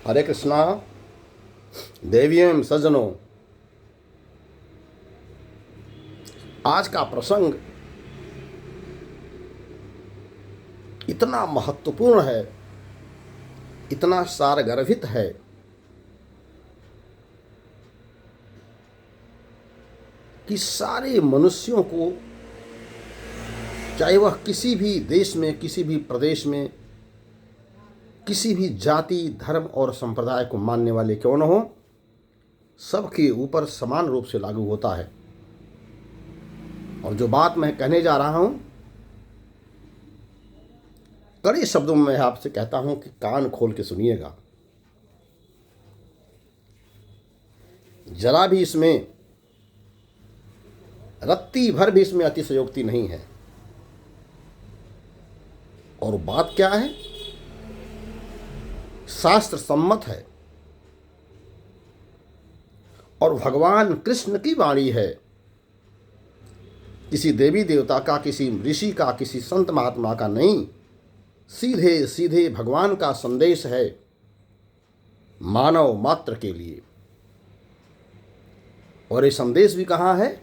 हरे कृष्णा। देवियम सज्जनों, आज का प्रसंग इतना महत्वपूर्ण है, इतना सारगर्भित है कि सारे मनुष्यों को, चाहे वह किसी भी देश में, किसी भी प्रदेश में, किसी भी जाति, धर्म और संप्रदाय को मानने वाले क्यों न हो, सबके ऊपर समान रूप से लागू होता है। और जो बात मैं कहने जा रहा हूं, कड़े शब्दों में मैं आपसे कहता हूं कि कान खोल के सुनिएगा। जरा भी इसमें, रत्ती भर भी इसमें अतिशयोक्ति नहीं है। और बात क्या है? शास्त्र सम्मत है और भगवान कृष्ण की वाणी है। किसी देवी देवता का, किसी ऋषि का, किसी संत महात्मा का नहीं, सीधे सीधे भगवान का संदेश है मानव मात्र के लिए। और ये संदेश भी कहाँ है?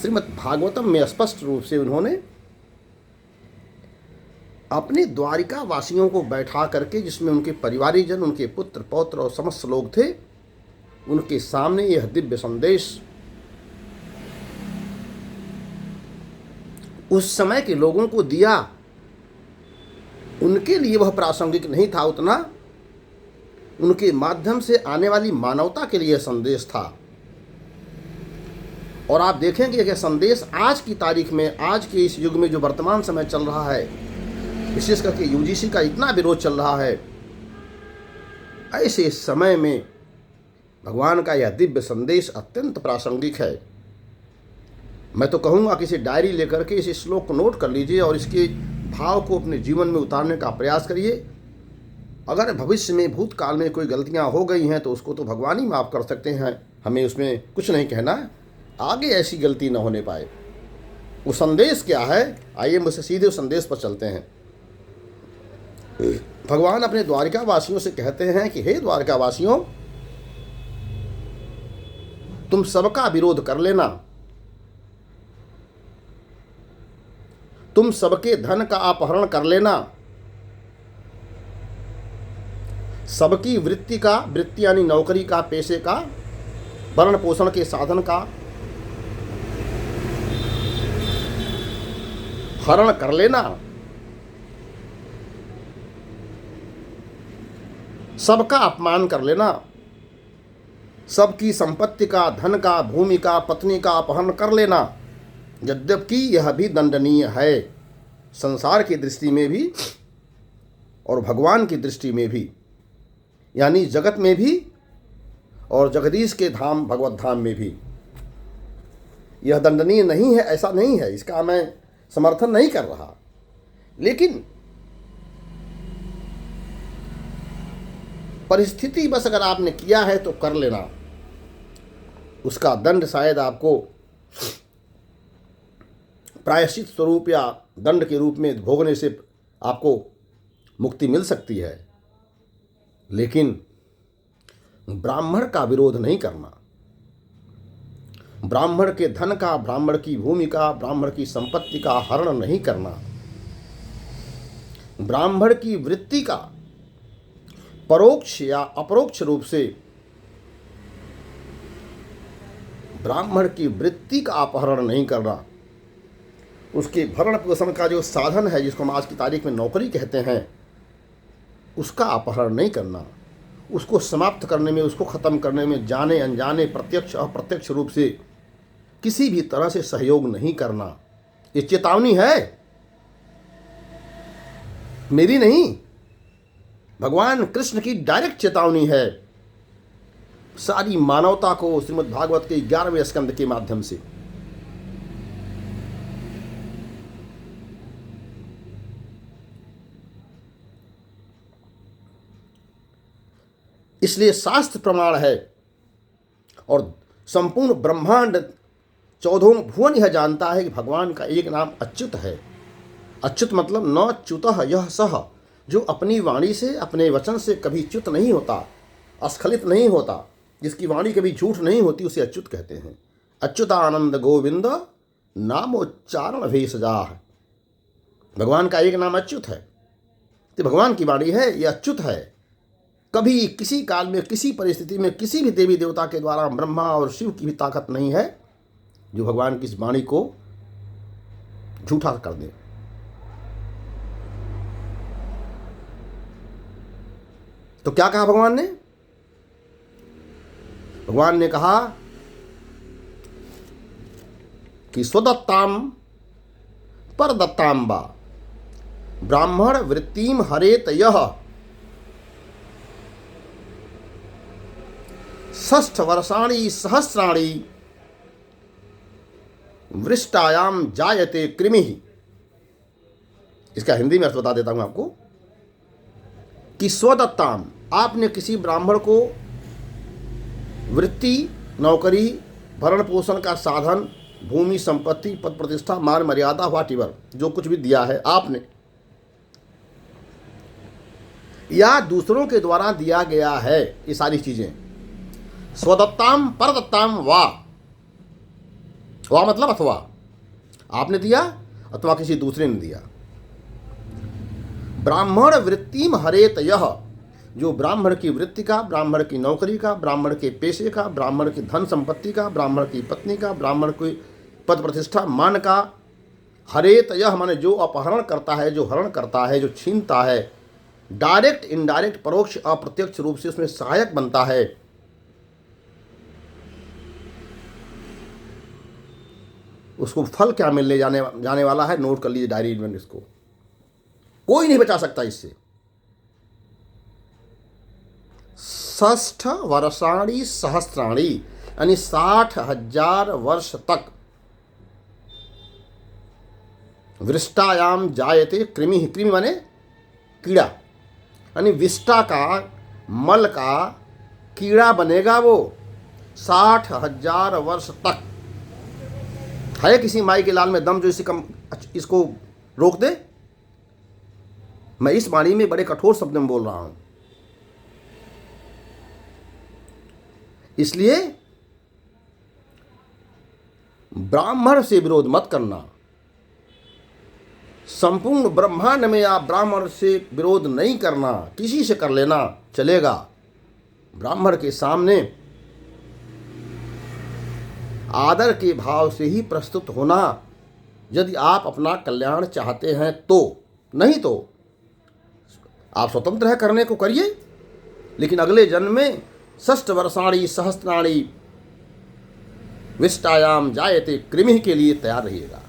श्रीमद् भागवतम में स्पष्ट रूप से उन्होंने अपने द्वारिका वासियों को बैठा करके, जिसमें उनके परिवारीजन, उनके पुत्र पौत्र और समस्त लोग थे, उनके सामने यह दिव्य संदेश उस समय के लोगों को दिया। उनके लिए वह प्रासंगिक नहीं था उतना, उनके माध्यम से आने वाली मानवता के लिए संदेश था। और आप देखेंगे कि संदेश आज की तारीख में, आज के इस युग में जो वर्तमान समय चल रहा है, विशेष करके यूजीसी का इतना विरोध चल रहा है, ऐसे समय में भगवान का यह दिव्य संदेश अत्यंत प्रासंगिक है। मैं तो कहूँगा किसी डायरी लेकर के इस श्लोक को नोट कर लीजिए और इसके भाव को अपने जीवन में उतारने का प्रयास करिए। अगर भविष्य में, भूतकाल में कोई गलतियाँ हो गई हैं तो उसको तो भगवान ही माफ़ कर सकते हैं, हमें उसमें कुछ नहीं कहना है। आगे ऐसी गलती न होने पाए। वो संदेश क्या है, आइए मुझसे सीधे उस संदेश पर चलते हैं। भगवान अपने द्वारिका वासियों से कहते हैं कि हे द्वारिका वासियों, तुम सबका विरोध कर लेना, तुम सबके धन का अपहरण कर लेना, सबकी वृत्ति का, वृत्ति यानी नौकरी का, पैसे का, भरण पोषण के साधन का हरण कर लेना, सबका अपमान कर लेना, सबकी संपत्ति का, धन का, भूमि का, पत्नी का अपहरण कर लेना। यद्यपि यह भी दंडनीय है, संसार की दृष्टि में भी और भगवान की दृष्टि में भी, यानी जगत में भी और जगदीश के धाम भगवत धाम में भी। यह दंडनीय नहीं है, ऐसा नहीं है, इसका मैं समर्थन नहीं कर रहा, लेकिन परिस्थिति बस अगर आपने किया है तो कर लेना। उसका दंड शायद आपको प्रायश्चित स्वरूप या दंड के रूप में भोगने से आपको मुक्ति मिल सकती है, लेकिन ब्राह्मण का विरोध नहीं करना, ब्राह्मण के धन का, ब्राह्मण की भूमि का, ब्राह्मण की संपत्ति का हरण नहीं करना, ब्राह्मण की वृत्ति का परोक्ष या अपरोक्ष रूप से, ब्राह्मण की वृत्ति का अपहरण नहीं करना, उसके भरण पोषण का जो साधन है, जिसको हम आज की तारीख में नौकरी कहते हैं, उसका अपहरण नहीं करना, उसको समाप्त करने में, उसको ख़त्म करने में जाने अनजाने, प्रत्यक्ष अप्रत्यक्ष रूप से किसी भी तरह से सहयोग नहीं करना। ये चेतावनी है, मेरी नहीं, भगवान कृष्ण की डायरेक्ट चेतावनी है सारी मानवता को श्रीमद् भागवत के 11वें स्कंद के माध्यम से। इसलिए शास्त्र प्रमाण है और संपूर्ण ब्रह्मांड, 14 भुवन यह जानता है कि भगवान का एक नाम अच्युत है। अच्युत मतलब न च्युतः यह सह, जो अपनी वाणी से, अपने वचन से कभी च्युत नहीं होता, अस्खलित नहीं होता, जिसकी वाणी कभी झूठ नहीं होती, उसे अच्युत कहते हैं। अच्युतानंद गोविंद नामोच्चारण भेषजाह। भगवान का एक नाम अच्युत है, तो भगवान की वाणी है, यह अच्युत है। कभी किसी काल में, किसी परिस्थिति में, किसी भी देवी देवता के द्वारा, ब्रह्मा और शिव की भी ताकत नहीं है जो भगवान की इस वाणी को झूठा कर दे। तो क्या कहा भगवान ने? भगवान ने कहा कि स्वदत्ताम परदत्ताम वा ब्राह्मण वृत्तिम हरेत यह षष्ठ वर्षाणि सहस्राणि वृष्टायाम जायते कृमिः। इसका हिंदी में अर्थ बता देता हूं आपको कि स्वदत्ताम, आपने किसी ब्राह्मण को वृत्ति, नौकरी, भरण पोषण का साधन, भूमि, संपत्ति, पद प्रतिष्ठा, मान मर्यादा, व्हाटएवर जो कुछ भी दिया है आपने, या दूसरों के द्वारा दिया गया है, ये सारी चीजें, स्वदत्ताम परदत्ताम वा मतलब अथवा आपने दिया अथवा किसी दूसरे ने दिया। ब्राह्मण वृत्तिम हरेत यह, जो ब्राह्मण की वृत्ति का, ब्राह्मण की नौकरी का, ब्राह्मण के पेशे का, ब्राह्मण की धन संपत्ति का, ब्राह्मण की पत्नी का, ब्राह्मण की पद प्रतिष्ठा, मान का, हरेत यह माने जो अपहरण करता है, जो हरण करता है, जो छीनता है, डायरेक्ट, इनडायरेक्ट, परोक्ष, अप्रत्यक्ष रूप से उसमें सहायक बनता है, उसको फल क्या मिलने जाने वाला है, नोट कर लीजिए डायरी में। इसको कोई नहीं बचा सकता इससे। षष्ठ वर्षाणि सहस्राणि यानी 60,000 वर्ष तक विष्टायाम जायते कृमि। कृमि माने कीड़ा, यानी विष्टा का, मल का कीड़ा बनेगा वो 60,000 वर्ष तक। है किसी माई के लाल में दम जो इसको रोक दे? मैं इस वाणी में बड़े कठोर शब्द में बोल रहा हूं, इसलिए ब्राह्मण से विरोध मत करना। संपूर्ण ब्रह्मांड में आप ब्राह्मण से विरोध नहीं करना, किसी से कर लेना चलेगा। ब्राह्मण के सामने आदर के भाव से ही प्रस्तुत होना, यदि आप अपना कल्याण चाहते हैं तो। नहीं तो आप स्वतंत्र है, करने को करिए, लेकिन अगले जन्म में षष्ठ वर्षाणि सहस्त्राणि विष्टायाम जायते कृमि के लिए तैयार रहिएगा।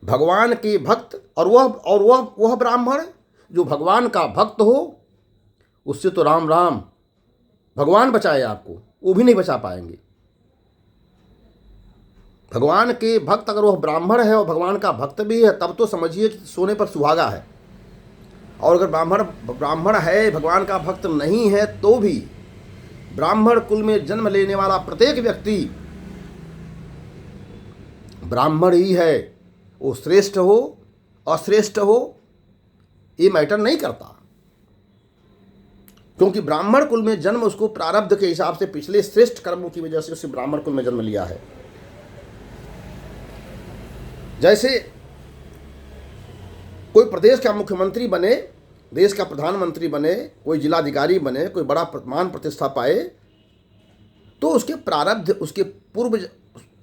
भगवान के भक्त और वह ब्राह्मण जो भगवान का भक्त हो, उससे तो राम राम, भगवान बचाए आपको, वो भी नहीं बचा पाएंगे। भगवान के भक्त अगर वह ब्राह्मण है और भगवान का भक्त भी है, तब तो समझिए कि सोने पर सुहागा है। और अगर ब्राह्मण है, भगवान का भक्त नहीं है, तो भी ब्राह्मण कुल में जन्म लेने वाला प्रत्येक व्यक्ति ब्राह्मण ही है। वो श्रेष्ठ हो अश्रेष्ठ हो ये मैटर नहीं करता, क्योंकि ब्राह्मण कुल में जन्म उसको प्रारब्ध के हिसाब से, पिछले श्रेष्ठ कर्मों की वजह से उसे ब्राह्मण कुल में जन्म लिया है। जैसे कोई प्रदेश का मुख्यमंत्री बने, देश का प्रधानमंत्री बने, कोई जिलाधिकारी बने, कोई बड़ा मान प्रतिष्ठा पाए, तो उसके प्रारब्ध, उसके पूर्व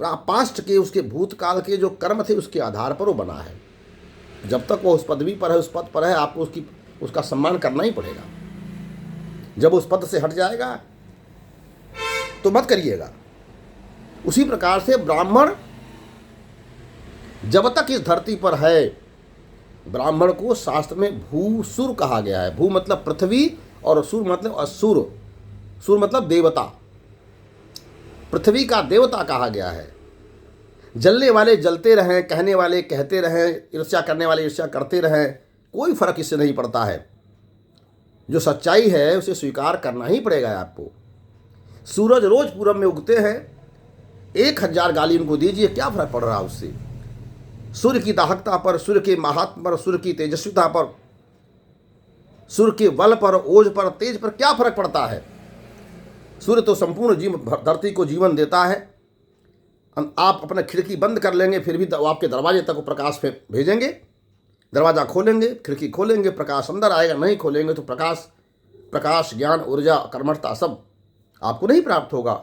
पास्ट के, उसके भूतकाल के जो कर्म थे, उसके आधार पर वो बना है। जब तक वो उस पदवी पर है, उस पद पर है, आपको उसका सम्मान करना ही पड़ेगा। जब उस पद से हट जाएगा तो मत करिएगा। उसी प्रकार से ब्राह्मण जब तक इस धरती पर है, ब्राह्मण को शास्त्र में भूसुर कहा गया है। भू मतलब पृथ्वी और सुर मतलब असुर। सुर मतलब देवता, पृथ्वी का देवता कहा गया है। जलने वाले जलते रहें, कहने वाले कहते रहें, ईर्ष्या करने वाले ईर्ष्या करते रहें, कोई फर्क इससे नहीं पड़ता है। जो सच्चाई है उसे स्वीकार करना ही पड़ेगा आपको। सूरज रोज पूरब में उगते हैं, 1000 गाली उनको दीजिए, क्या फर्क पड़ रहा है उससे? सूर्य की दाहकता पर, सूर्य के महात्म पर, सूर्य की तेजस्विता पर, सूर्य के बल पर, ओज पर, तेज पर क्या फर्क पड़ता है? सूर्य तो संपूर्ण धरती को जीवन देता है। आप अपना खिड़की बंद कर लेंगे फिर भी आपके दरवाजे तक प्रकाश भेजेंगे। दरवाज़ा खोलेंगे, खिड़की खोलेंगे, प्रकाश अंदर आएगा। नहीं खोलेंगे तो प्रकाश, ज्ञान, ऊर्जा, कर्मठता सब आपको नहीं प्राप्त होगा।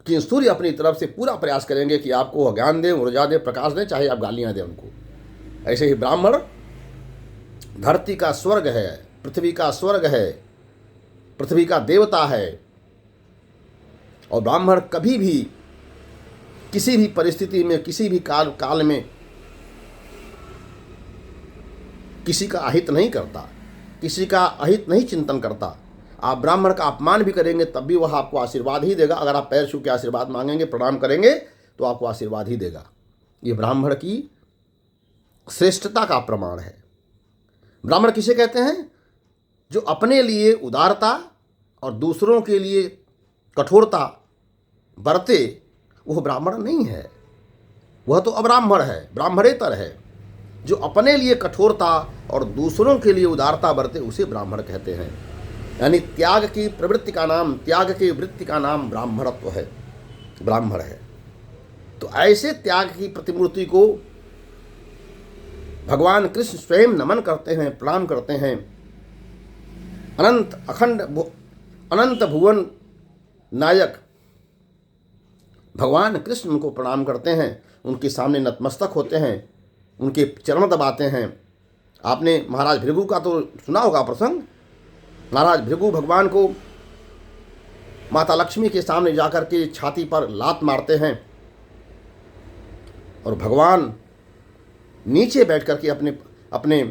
कि सूर्य अपनी तरफ से पूरा प्रयास करेंगे कि आपको ज्ञान दें, ऊर्जा दें, प्रकाश दें, चाहे आप गालियाँ दें उनको। ऐसे ही ब्राह्मण धरती का स्वर्ग है, पृथ्वी का स्वर्ग है, पृथ्वी का देवता है। और ब्राह्मण कभी भी किसी भी परिस्थिति में, किसी भी काल में किसी का अहित नहीं करता, किसी का अहित नहीं चिंतन करता। आप ब्राह्मण का अपमान भी करेंगे तब भी वह आपको आशीर्वाद ही देगा। अगर आप पैर छू के आशीर्वाद मांगेंगे, प्रणाम करेंगे तो आपको आशीर्वाद ही देगा। ये ब्राह्मण की श्रेष्ठता का प्रमाण है। ब्राह्मण किसे कहते हैं? जो अपने लिए उदारता और दूसरों के लिए कठोरता बरते, वह ब्राह्मण नहीं है, वह तो अब्राह्मण है, ब्राह्मणेतर है। जो अपने लिए कठोरता और दूसरों के लिए उदारता बरते, उसे ब्राह्मण कहते हैं। यानी त्याग की प्रवृत्ति का नाम, त्याग की वृत्ति का नाम ब्राह्मणत्व है, ब्राह्मण है। तो ऐसे त्याग की प्रतिमूर्ति को भगवान कृष्ण स्वयं नमन करते हैं, प्रणाम करते हैं। अनंत भुवन नायक भगवान कृष्ण उनको प्रणाम करते हैं, उनके सामने नतमस्तक होते हैं, उनके चरण दबाते हैं। आपने महाराज भृगु का तो सुना होगा प्रसंग। महाराज भृगु भगवान को माता लक्ष्मी के सामने जाकर के छाती पर लात मारते हैं और भगवान नीचे बैठ कर के अपने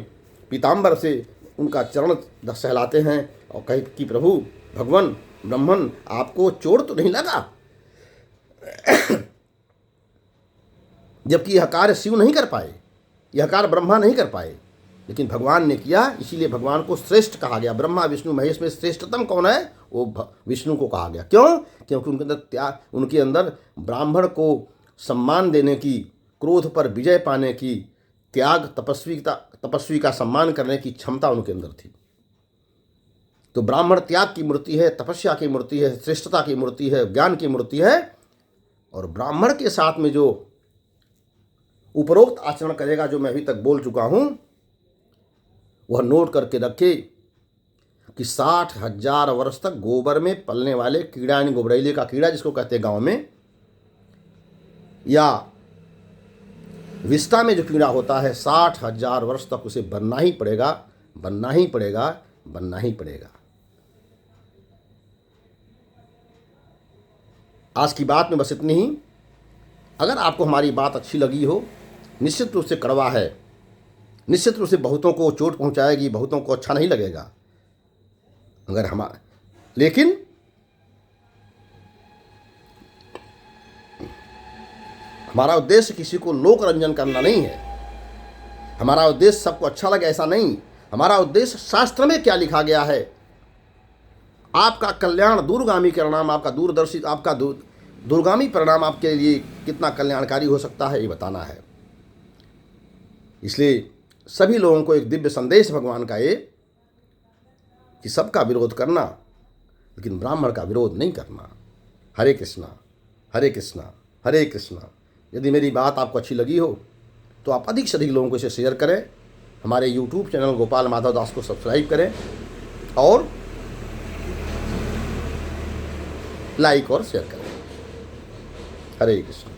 पीताम्बर से उनका चरण सहलाते हैं और कहे कि प्रभु भगवान ब्रह्मन, आपको चोट तो नहीं लगा? जबकि यह कार्य शिव नहीं कर पाए, यह कार्य ब्रह्मा नहीं कर पाए, लेकिन भगवान ने किया। इसीलिए भगवान को श्रेष्ठ कहा गया। ब्रह्मा विष्णु महेश में श्रेष्ठतम कौन है? वो विष्णु को कहा गया। क्यों? क्योंकि उनके अंदर त्याग, उनके अंदर ब्राह्मण को सम्मान देने की, क्रोध पर विजय पाने की, त्याग, तपस्वी का सम्मान करने की क्षमता उनके अंदर थी। तो ब्राह्मण त्याग की मूर्ति है, तपस्या की मूर्ति है, श्रेष्ठता की मूर्ति है, ज्ञान की मूर्ति है। और ब्राह्मण के साथ में जो उपरोक्त आचरण करेगा, जो मैं अभी तक बोल चुका हूं, वह नोट करके रखे कि 60,000 वर्ष तक गोबर में पलने वाले कीड़ा, यानी गोबरैले का कीड़ा जिसको कहते हैं गांव में, या विष्टा में जो कीड़ा होता है, 60,000 वर्ष तक उसे बनना ही पड़ेगा, बनना ही पड़ेगा, बनना ही पड़ेगा। आज की बात में बस इतनी ही। अगर आपको हमारी बात अच्छी लगी हो, निश्चित रूप से कड़वा है, निश्चित रूप से बहुतों को चोट पहुंचाएगी, बहुतों को अच्छा नहीं लगेगा। लेकिन हमारा उद्देश्य किसी को लोक रंजन करना नहीं है। हमारा उद्देश्य सबको अच्छा लगे ऐसा नहीं। हमारा उद्देश्य शास्त्र में क्या लिखा गया है, आपका कल्याण दूरगामी परिणाम, आपका दूरदर्शी, आपका दूरगामी परिणाम आपके लिए कितना कल्याणकारी हो सकता है, ये बताना है। इसलिए सभी लोगों को एक दिव्य संदेश भगवान का ये कि सबका विरोध करना, लेकिन ब्राह्मण का विरोध नहीं करना। हरे कृष्णा, हरे कृष्णा, हरे कृष्णा। यदि मेरी बात आपको अच्छी लगी हो तो आप अधिक से अधिक लोगों को इसे शेयर करें। हमारे YouTube चैनल गोपाल माधव दास को सब्सक्राइब करें और लाइक और शेयर करें। हरे कृष्ण।